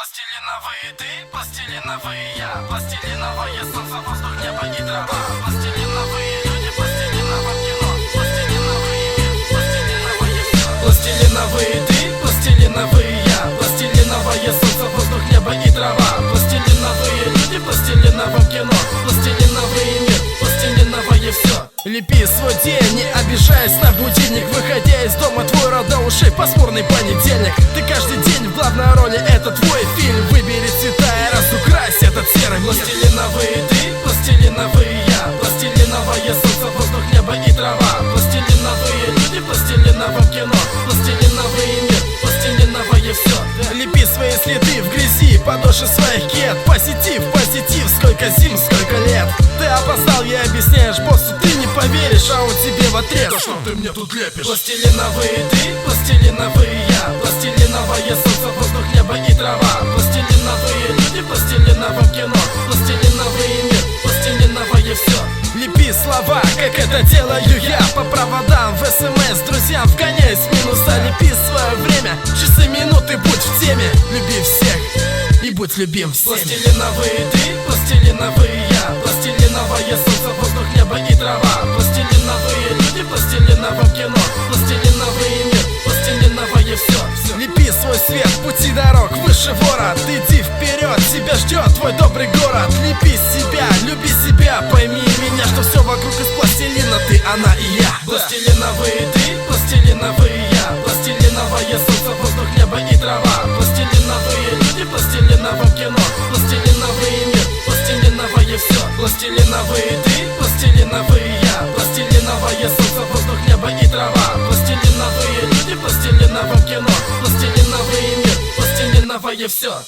Пластилиновые ты, пластилиновые я, пластилиновое солнце, воздух, небо и трава. Пластилиновые люди, пластилиновое кино, пластилиновый мир, пластилиновое все. Пластилиновые ты, пластилиновые я, пластилиновое солнце, воздух, небо и трава. Пластилиновые люди, пластилиновое кино, пластилиновый мир, пластилиновое все. Лепи свой день, не обижаясь на будильник, выходя из дома твой род до ушей, пасмурный понедельник. Ты каждый день в главной роли, это твой фильм. Выбери цвета и разукрась этот серый мир. Пластилиновые ты, пластилиновые я, пластилиновое солнце, воздух, небо и трава. Пластилиновые люди, пластилиновое кино, пластилиновый мир, пластилиновое все. Лепи свои следы в грязи, подошвы своих кед. Позитив, позитив, сколько зим, сколько лет. Ты опоздал, я объясняешь боссу, ты не поверишь, а он тебе в ответ: да что ты мне тут лепишь? Пластилиновые ты, пластилиновые я, пластилиновое солнце, воздух, небо и трава. Пластилиновые люди, пластилиновое кино, пластилиновый мир, пластилиновое все. Лепи слова, как это делаю я, по проводам, в СМС, друзьям, вгоняй с минуса. Лепи свое время, часы, минуты, будь в теме. Люби всех и будь любим всеми. Пластилиновые ты, пластилиновые я, пластилиновое солнце, воздух, небо и трава. Пластилиновые люди, пластилиновое кино, пластилиновый мир, пластилиновое все. Лепи свой свет, пути дорог выше ворот. Иди вперед, тебя ждет твой добрый город. Лепи себя, люби себя, пойми меня, что все вокруг из пластилина, ты, она и я. Пластилиновые ты, пластилиновые я, пластилиновое солнце, воздух, небо и трава. Пластилиновые люди, пластилиновое кино, пластилиновый мир, пластилиновое все. Пластилиновые ты, пластилиновые я, пластилиновое солнце, воздух, небо и трава. Пластилиновые люди, пластилиновое кино, пластилиновый мир, пластилиновое все.